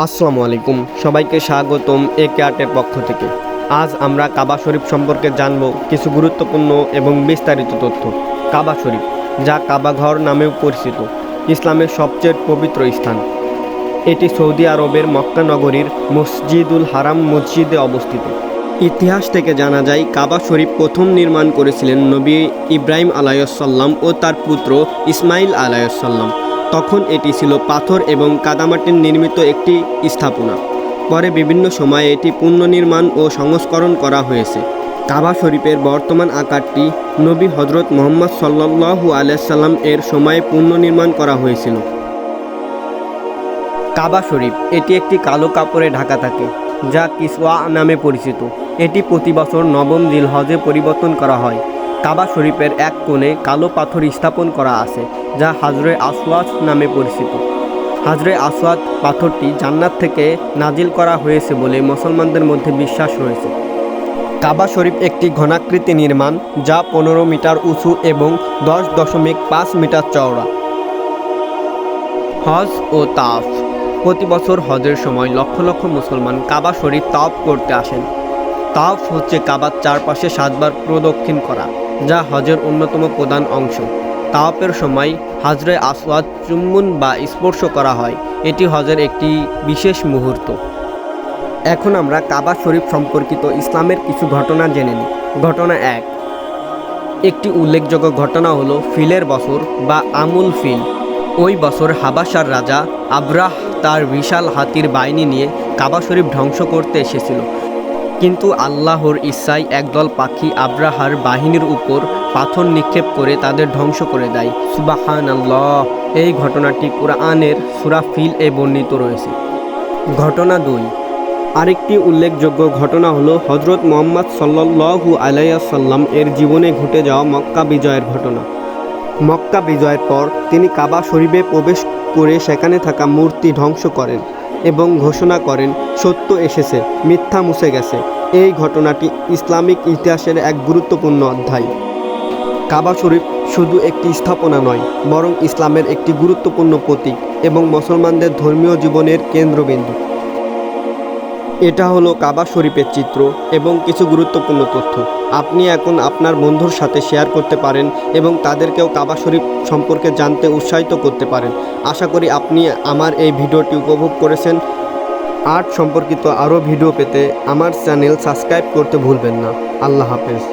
আসসালামু আলাইকুম, সবাইকে স্বাগতম একে আর্টের পক্ষ থেকে। আজ আমরা কাবা শরীফ সম্পর্কে জানব কিছু গুরুত্বপূর্ণ এবং বিস্তারিত তথ্য। কাবা শরীফ, যা কাবা ঘর নামেও পরিচিত, ইসলামের সবচেয়ে পবিত্র স্থান। এটি সৌদি আরবের মক্কা নগরীর মসজিদুল হারাম মসজিদে অবস্থিত। ইতিহাস থেকে জানা যায়, কাবা শরীফ প্রথম নির্মাণ করেছিলেন নবী ইব্রাহিম আলাইহিসসালাম ও তার পুত্র ইসমাইল আলাইহিসসালাম। তখন এটি ছিল পাথর এবং কাদামাটির নির্মিত একটি স্থাপনা। পরে বিভিন্ন সময়ে এটি পুনর্নির্মাণ ও সংস্করণ করা হয়েছে। কাবা শরীফের বর্তমান আকারটি নবী হজরত মুহাম্মদ সাল্লাল্লাহু আলাইহি সাল্লাম এর সময়ে পুনর্নির্মাণ করা হয়েছিল। কাবা শরীফ, এটি একটি কালো কাপড়ে ঢাকা থাকে, যা কিসওয়া নামে পরিচিত। এটি প্রতি বছর নবম জিলহজে পরিবর্তন করা হয়। কাবা শরীফের এক কোণে কালো পাথর স্থাপন করা আছে, যা হাজরে আসওয়াদ নামে পরিচিত। হাজরে আসওয়াদ পাথরটি জান্নাত থেকে নাজিল করা হয়েছে বলে মুসলমানদের মধ্যে বিশ্বাস রয়েছে। কাবা শরীফ একটি ঘনাকৃতি নির্মাণ, যা 15 মিটার উঁচু এবং 10.5 মিটার চওড়া। হজ ও তাওয়াফ, প্রতি বছর হজের সময় লক্ষ লক্ষ মুসলমান কাবা শরীফ তাওয়াফ করতে আসেন। তাওয়াফ হচ্ছে কাবার চারপাশে 7 বার প্রদক্ষিণ করা, যা হজের অন্যতম প্রধান অংশ। তাওয়াফের সময় হাজরে আসওয়াদ চুম্বন বা স্পর্শ করা হয়। এটি হজের একটি বিশেষ মুহূর্ত। এখন আমরা কাবা শরীফ সম্পর্কিত ইসলামের কিছু ঘটনা জেনে নিই। ঘটনা 1। একটি উল্লেখযোগ্য ঘটনা হলো ফিলের বছর বা আমুল ফিল। ওই বছর হাবাসার রাজা আবরাহ তার বিশাল হাতির বাহিনী নিয়ে কাবা শরীফ ধ্বংস করতে এসেছিল, কিন্তু আল্লাহর ইচ্ছায় একদল পাখি আবরাহার বাহিনীর উপর পাথর নিক্ষেপ করে তাদের ধ্বংস করে দেয়। সুবহানাল্লাহ। এই ঘটনাটি কুরআনের সূরা ফিল এ বর্ণিত রয়েছে। ঘটনা 2। আরেকটি উল্লেখযোগ্য ঘটনা হলো হজরত মুহাম্মদ সাল্লাল্লাহু আলাইহি সাল্লাম এর জীবনে ঘটে যাওয়া মক্কা বিজয়ের ঘটনা। মক্কা বিজয়ের পর তিনি কাবা শরীফে প্রবেশ করে সেখানে থাকা মূর্তি ধ্বংস করেন এবং ঘোষণা করেন, সত্য এসেছে, মিথ্যা মুছে গেছে। এই ঘটনাটি ইসলামিক ইতিহাসের এক গুরুত্বপূর্ণ অধ্যায়। কাবা শরীফ শুধু একটি স্থাপনা নয়, বরং ইসলামের একটি গুরুত্বপূর্ণ প্রতীক এবং মুসলমানদের ধর্মীয় জীবনের কেন্দ্রবিন্দু। এটা হলো কাবা শরীফের চিত্র এবং কিছু গুরুত্বপূর্ণ তথ্য। আপনি এখন আপনার বন্ধুর সাথে শেয়ার করতে পারেন এবং তাদেরকেও কাবা শরীফ সম্পর্কে জানতে উৎসাহিত করতে পারেন। আশা করি আপনি আমার এই ভিডিওটি উপভোগ করেছেন। আর্ট সম্পর্কিত আরও ভিডিও পেতে আমার চ্যানেল সাবস্ক্রাইব করতে ভুলবেন না। আল্লাহ হাফেজ।